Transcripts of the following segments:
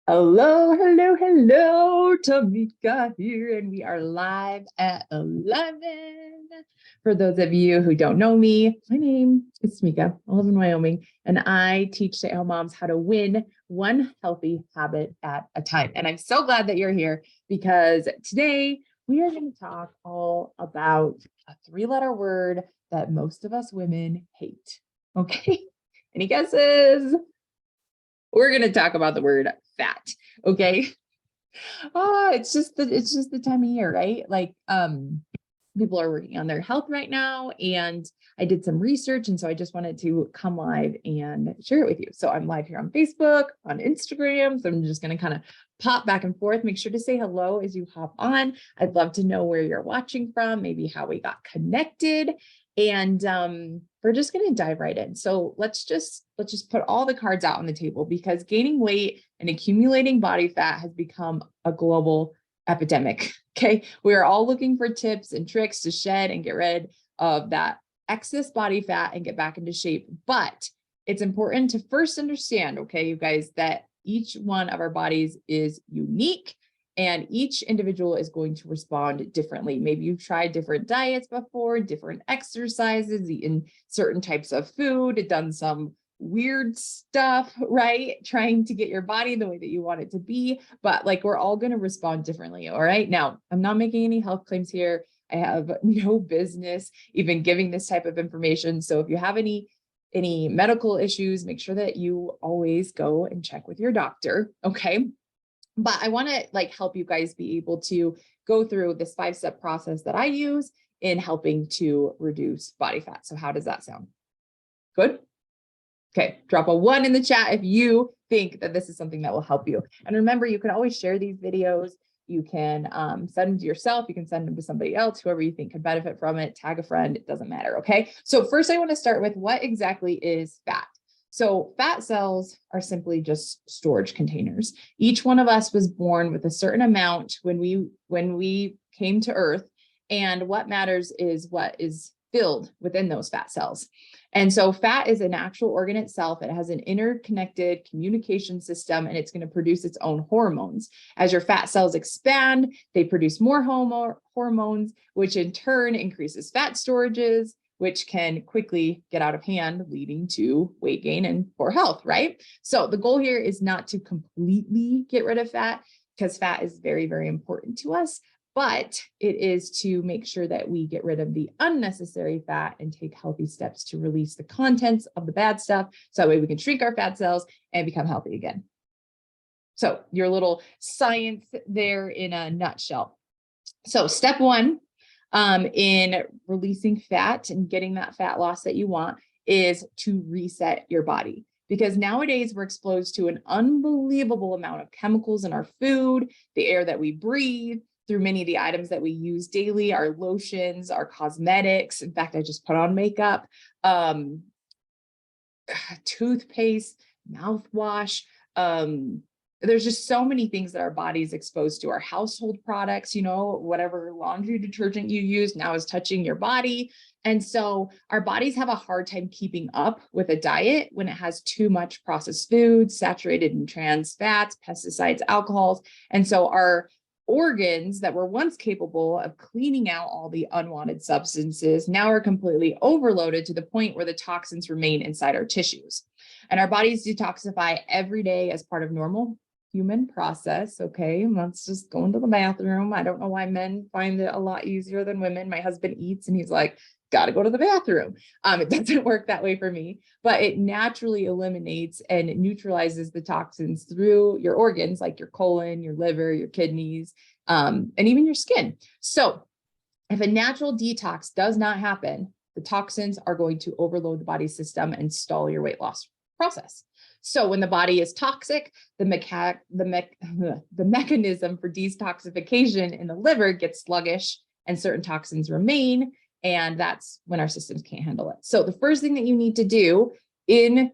Hello, hello, hello, Tamika here, and we are live at 11. For those of you who don't know me, my name is Tamika. I live in Wyoming, and I teach stay-at-home moms how to win one healthy habit at a time. And I'm so glad that you're here because today we are going to talk all about a three-letter word that most of us women hate. Okay, any guesses? We're going to talk about the word fat. Okay. It's just the time of year, right? People are working on their health right now, and I did some research, and so I just wanted to come live and share it with you. So I'm live here on Facebook, on Instagram. So I'm just going to kind of pop back and forth. Make sure to say hello as you hop on. I'd love to know where you're watching from, maybe how we got connected. And we're just going to dive right in. So let's just put all the cards out on the table, because gaining weight and accumulating body fat has become a global epidemic. Okay. We are all looking for tips and tricks to shed and get rid of that excess body fat and get back into shape. But it's important to first understand, okay, you guys, that each one of our bodies is unique and each individual is going to respond differently. Maybe you've tried different diets before, different exercises, eaten certain types of food, done some weird stuff, right? Trying to get your body the way that you want it to be. But like, we're all going to respond differently. All right. Now, I'm not making any health claims here. I have no business even giving this type of information. So if you have any medical issues, make sure that you always go and check with your doctor. Okay. But I want to help you guys be able to go through this 5-step process that I use in helping to reduce body fat. So how does that sound? Good. Okay, drop a 1 in the chat if you think that this is something that will help you. And remember, you can always share these videos. You can send them to yourself. You can send them to somebody else, whoever you think could benefit from it. Tag a friend. It doesn't matter. Okay. So first, I want to start with what exactly is fat. So fat cells are simply just storage containers. Each one of us was born with a certain amount when we came to Earth. And what matters is what is filled within those fat cells. And so fat is an actual organ itself. It has an interconnected communication system, and it's going to produce its own hormones. As your fat cells expand, they produce more hormones, which in turn increases fat storages, which can quickly get out of hand, leading to weight gain and poor health, right? So the goal here is not to completely get rid of fat, because fat is very, very important to us, but it is to make sure that we get rid of the unnecessary fat and take healthy steps to release the contents of the bad stuff. So that way we can shrink our fat cells and become healthy again. So your little science there in a nutshell. So step 1 in releasing fat and getting that fat loss that you want is to reset your body. Because nowadays we're exposed to an unbelievable amount of chemicals in our food, the air that we breathe, through many of the items that we use daily, our lotions, our cosmetics. In fact, I just put on makeup, toothpaste, mouthwash. There's just so many things that our body's exposed to. Our household products, whatever laundry detergent you use now is touching your body. And so our bodies have a hard time keeping up with a diet when it has too much processed foods, saturated in trans fats, pesticides, alcohols. And so our organs that were once capable of cleaning out all the unwanted substances now are completely overloaded to the point where the toxins remain inside our tissues. And our bodies detoxify every day as part of normal human process. Okay, let's just go into the bathroom. I don't know why men find it a lot easier than women. My husband eats and he's like, got to go to the bathroom. It doesn't work that way for me, but it naturally eliminates and neutralizes the toxins through your organs, like your colon, your liver, your kidneys, and even your skin. So if a natural detox does not happen, the toxins are going to overload the body system and stall your weight loss process. So when the body is toxic, the mechanism for detoxification in the liver gets sluggish and certain toxins remain. And that's when our systems can't handle it. So the first thing that you need to do in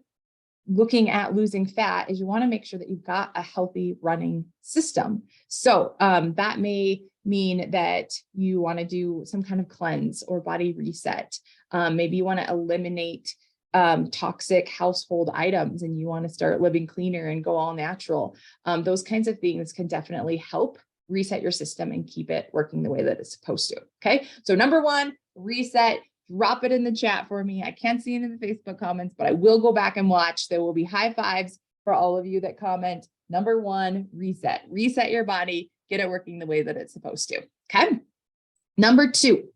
looking at losing fat is you want to make sure that you've got a healthy running system. So that may mean that you want to do some kind of cleanse or body reset. Maybe you want to eliminate toxic household items and you want to start living cleaner and go all natural. Those kinds of things can definitely help reset your system and keep it working the way that it's supposed to. Okay. So number one, reset. Drop it in the chat for me. I can't see it in the Facebook comments, but I will go back and watch. There will be high fives for all of you that comment. Number one, reset. Reset your body, get it working the way that it's supposed to. Okay. Number two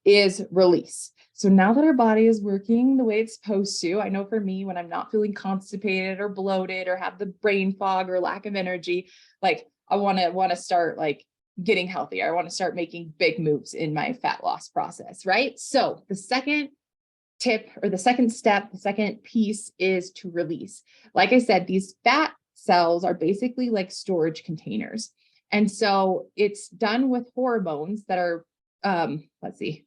is release. So now that our body is working the way it's supposed to, I know for me, when I'm not feeling constipated or bloated or have the brain fog or lack of energy, like I want to start like getting healthier. I want to start making big moves in my fat loss process, right? So the second tip or the second step, the second piece is to release. Like I said, these fat cells are basically like storage containers. And so it's done with hormones that are, let's see,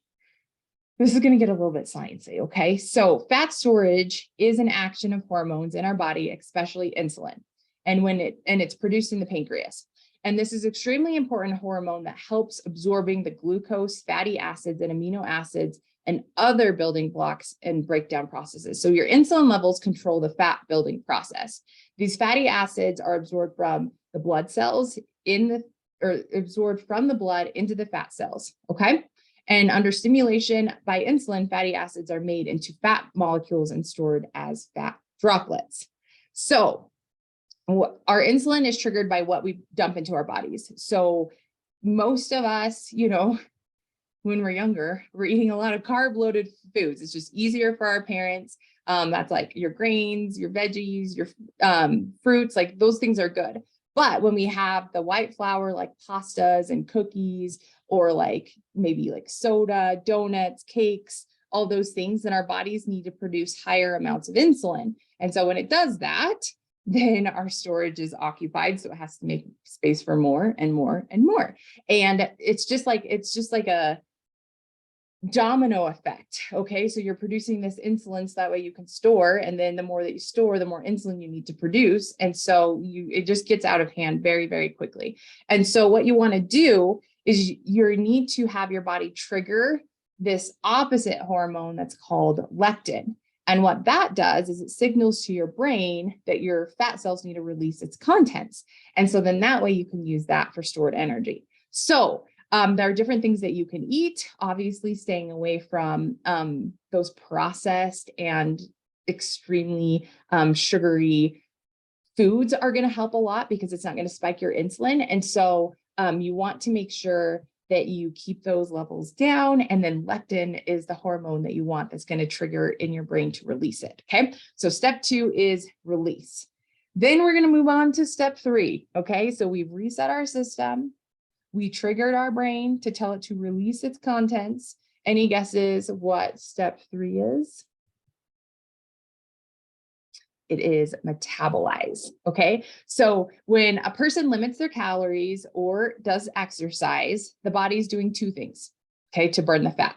this is going to get a little bit sciencey. Okay. So fat storage is an action of hormones in our body, especially insulin. And it's produced in the pancreas. And this is extremely important hormone that helps absorbing the glucose, fatty acids, and amino acids and other building blocks and breakdown processes. So your insulin levels control the fat building process. These fatty acids are absorbed from the blood cells absorbed from the blood into the fat cells. Okay. And under stimulation by insulin, fatty acids are made into fat molecules and stored as fat droplets. So our insulin is triggered by what we dump into our bodies. So most of us, when we're younger, we're eating a lot of carb-loaded foods. It's just easier for our parents. That's like your grains, your veggies, your fruits, like those things are good. But when we have the white flour, like pastas and cookies, or like maybe like soda, donuts, cakes, all those things, then our bodies need to produce higher amounts of insulin. And so when it does that, then our storage is occupied. So it has to make space for more and more and more. And it's just like a domino effect. Okay. So you're producing this insulin so that way you can store. And then the more that you store, the more insulin you need to produce. And so it just gets out of hand very, very quickly. And so what you want to do is you need to have your body trigger this opposite hormone that's called leptin. And what that does is it signals to your brain that your fat cells need to release its contents. And so then that way you can use that for stored energy. So there are different things that you can eat, obviously staying away from those processed and extremely sugary foods are going to help a lot because it's not going to spike your insulin. And so you want to make sure that you keep those levels down. And then leptin is the hormone that you want that's going to trigger in your brain to release it. Okay. So step 2 is release. Then we're going to move on to step 3. Okay. So we've reset our system. We triggered our brain to tell it to release its contents. Any guesses what step 3 is? It is metabolize. Okay. So when a person limits their calories or does exercise, the body's doing 2 things, okay, to burn the fat.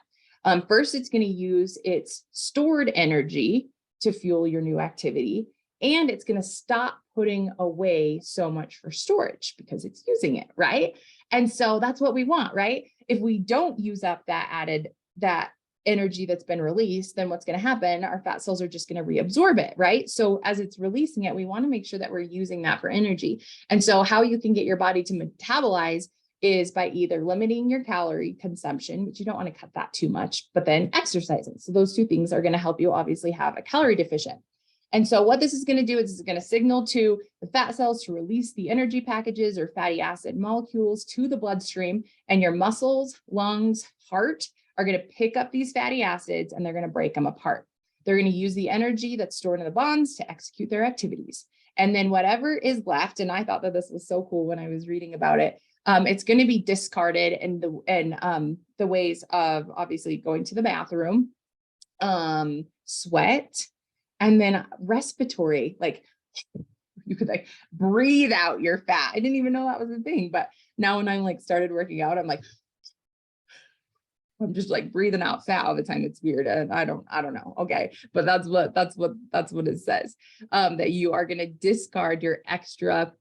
First, it's going to use its stored energy to fuel your new activity. And it's going to stop putting away so much for storage because it's using it, right? And so that's what we want, right? If we don't use up that energy that's been released, then what's going to happen? Our fat cells are just going to reabsorb it, right? So as it's releasing it, we want to make sure that we're using that for energy. And so how you can get your body to metabolize is by either limiting your calorie consumption, which you don't want to cut that too much, but then exercising. So those 2 things are going to help you obviously have a calorie deficient. And so what this is going to do is it's going to signal to the fat cells to release the energy packages or fatty acid molecules to the bloodstream, and your muscles, lungs, heart are going to pick up these fatty acids and they're going to break them apart. They're going to use the energy that's stored in the bonds to execute their activities. And then whatever is left, and I thought that this was so cool when I was reading about it, it's going to be discarded in the ways of obviously going to the bathroom, sweat, and then respiratory, like you could like breathe out your fat. I didn't even know that was a thing, but now when I'm like started working out, I'm just like breathing out fat all the time. It's weird. And I don't know. Okay. But that's what it says. That you are going to discard your extra,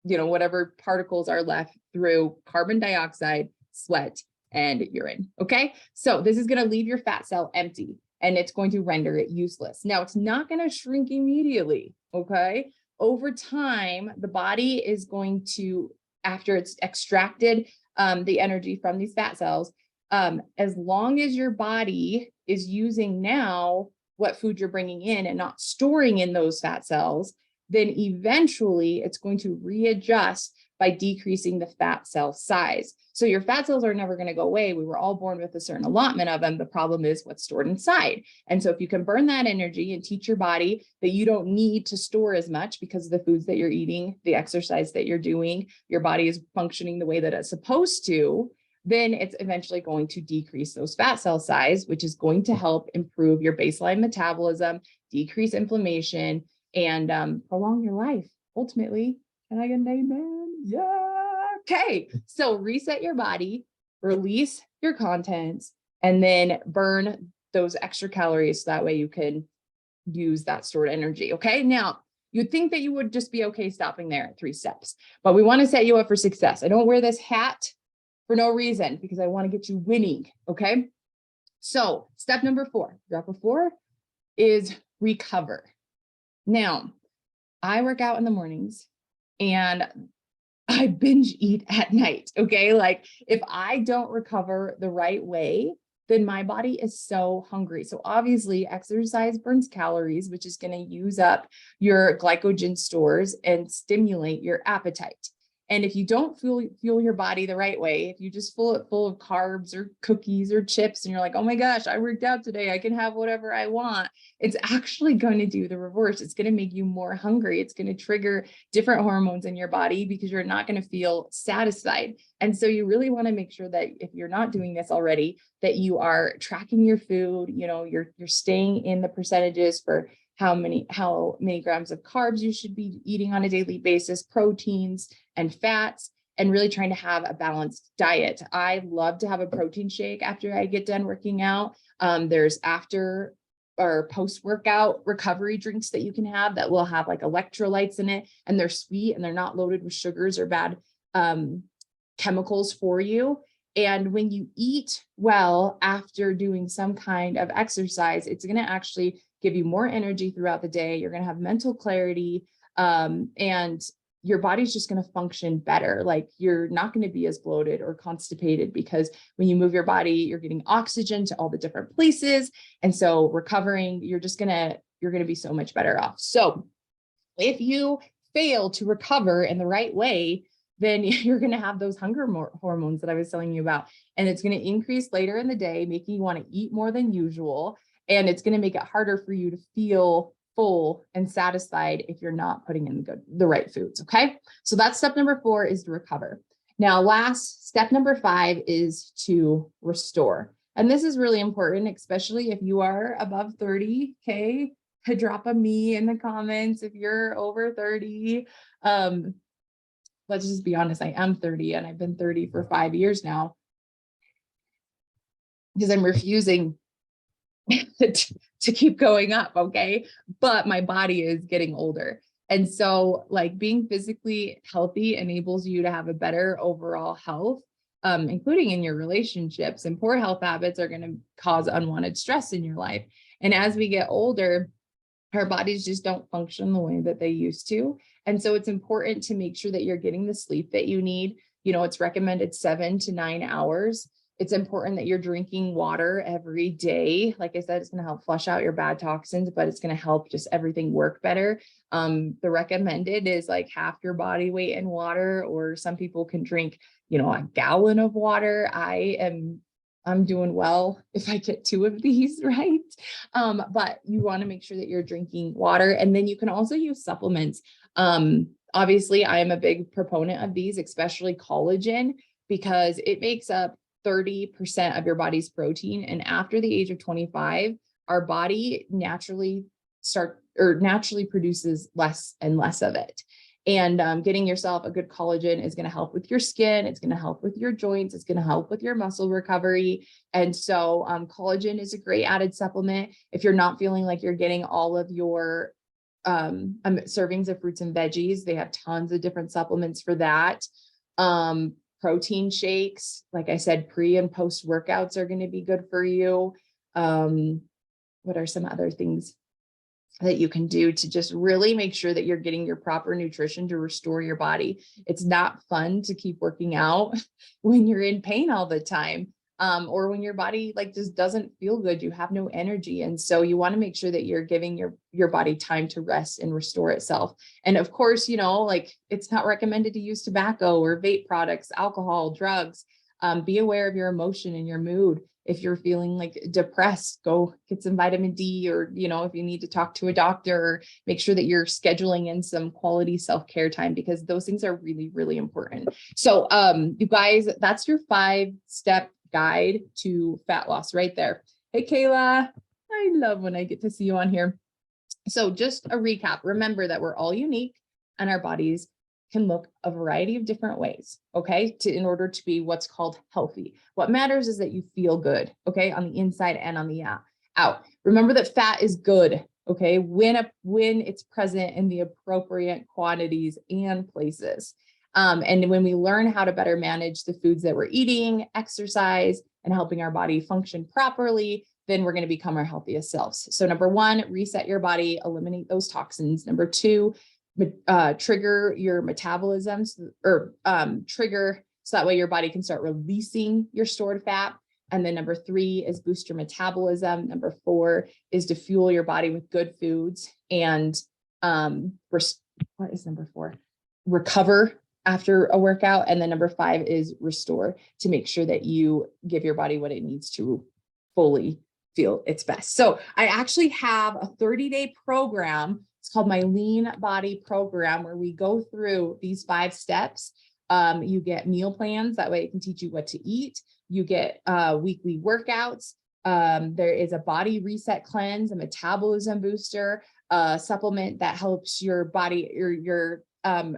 whatever particles are left through carbon dioxide, sweat, and urine. Okay. So this is going to leave your fat cell empty. and it's going to render it useless. Now, it's not going to shrink immediately, okay? Over time, the body is going to, after it's extracted the energy from these fat cells, as long as your body is using now what food you're bringing in and not storing in those fat cells, then eventually it's going to readjust by decreasing the fat cell size. So your fat cells are never going to go away. We were all born with a certain allotment of them. The problem is what's stored inside. And so if you can burn that energy and teach your body that you don't need to store as much because of the foods that you're eating, the exercise that you're doing, your body is functioning the way that it's supposed to, then it's eventually going to decrease those fat cell size, which is going to help improve your baseline metabolism, decrease inflammation, and prolong your life. Ultimately, can I get an amen? Yeah. Okay. So reset your body, release your contents, and then burn those extra calories so that way you can use that stored energy. Okay. Now, you'd think that you would just be okay stopping there at 3 steps, but we want to set you up for success. I don't wear this hat for no reason because I want to get you winning. Okay. So step number 4, drop a 4, is recover. Now, I work out in the mornings and I binge eat at night. Okay. Like if I don't recover the right way, then my body is so hungry. So obviously exercise burns calories, which is going to use up your glycogen stores and stimulate your appetite. And if you don't fuel your body the right way, if you just fill it full of carbs or cookies or chips, and you're like, oh my gosh, I worked out today, I can have whatever I want, it's actually going to do the reverse. It's going to make you more hungry. It's going to trigger different hormones in your body because you're not going to feel satisfied. And so you really want to make sure that if you're not doing this already, that you are tracking your food, you're staying in the percentages for how many grams of carbs you should be eating on a daily basis, proteins and fats, and really trying to have a balanced diet. I love to have a protein shake after I get done working out. There's after or post-workout recovery drinks that you can have that will have like electrolytes in it, and they're sweet and they're not loaded with sugars or bad chemicals for you. And when you eat well after doing some kind of exercise, it's going to actually give you more energy throughout the day. You're going to have mental clarity, and your body's just going to function better. Like you're not going to be as bloated or constipated because when you move your body, you're getting oxygen to all the different places. And so recovering, you're going to be so much better off. So if you fail to recover in the right way, then you're going to have those hunger hormones that I was telling you about. And it's going to increase later in the day, making you want to eat more than usual. And it's going to make it harder for you to feel full and satisfied if you're not putting in the right foods. Okay. So that's step number 4, is to recover. Now, step number 5 is to restore. And this is really important, especially if you are above 30. Okay. Drop a me in the comments if you're over 30. Let's just be honest. I am 30 and I've been 30 for 5 years now because I'm refusing to keep going up. Okay. But my body is getting older. And so like being physically healthy enables you to have a better overall health, including in your relationships. And poor health habits are going to cause unwanted stress in your life. And as we get older, our bodies just don't function the way that they used to. And so it's important to make sure that you're getting the sleep that you need. It's recommended 7 to 9 hours. It's important that you're drinking water every day. Like I said, it's going to help flush out your bad toxins, but it's going to help just everything work better. The recommended is like half your body weight in water, or some people can drink, a gallon of water. I'm doing well if I get 2 of these, right? But you want to make sure that you're drinking water, and then you can also use supplements. Obviously, I am a big proponent of these, especially collagen, because it makes up 30% of your body's protein. And after the age of 25, our body naturally produces less and less of it. And getting yourself a good collagen is going to help with your skin. It's going to help with your joints. It's going to help with your muscle recovery. And so collagen is a great added supplement. If you're not feeling like you're getting all of your servings of fruits and veggies, they have tons of different supplements for that. Protein shakes, like I said, pre and post workouts are going to be good for you. what are some other things that you can do to just really make sure that you're getting your proper nutrition to restore your body? It's not fun to keep working out when you're in pain all the time. Or when your body like just doesn't feel good, you have no energy. And so you want to make sure that you're giving your body time to rest and restore itself. And of course, like it's not recommended to use tobacco or vape products, alcohol, drugs. Be aware of your emotion and your mood. If you're feeling like depressed, go get some vitamin D, or, if you need to talk to a doctor, make sure that you're scheduling in some quality self-care time, because those things are really, really important. So, you guys, that's your 5-step guide to fat loss right there. Hey, Kayla, I love when I get to see you on here. So just a recap, remember that we're all unique and our bodies can look a variety of different ways, okay, in order to be what's called healthy. What matters is that you feel good, okay, on the inside and on the out. Remember that fat is good, okay, when it's present in the appropriate quantities and places. And when we learn how to better manage the foods that we're eating, exercise, and helping our body function properly, then we're going to become our healthiest selves. So number 1, reset your body, eliminate those toxins. Number 2, trigger your metabolism, trigger so that way your body can start releasing your stored fat. And then number 3 is boost your metabolism. Number 4 is to fuel your body with good foods. And what is number 4? Recover after a workout. And then number 5 is restore, to make sure that you give your body what it needs to fully feel its best. So I actually have a 30-day program. It's called my Lean Body Program, where we go through these 5 steps. You get meal plans. That way it can teach you what to eat. You get weekly workouts. There is a body reset cleanse, a metabolism booster, a supplement that helps your body, your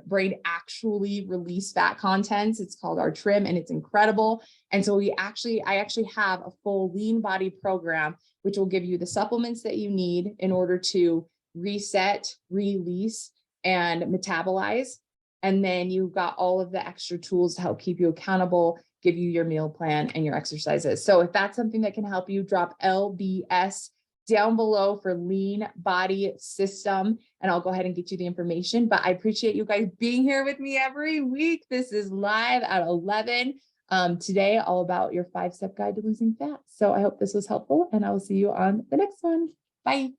brain actually release fat contents. It's called our Trim, and it's incredible. And so I actually have a full lean body program, which will give you the supplements that you need in order to reset, release, and metabolize. And then you've got all of the extra tools to help keep you accountable, give you your meal plan and your exercises. So if that's something that can help you, drop LBS down below for Lean Body System, and I'll go ahead and get you the information. But I appreciate you guys being here with me every week. This is live at 11. Today, all about your 5-step guide to losing fat. So I hope this was helpful, and I will see you on the next one. Bye.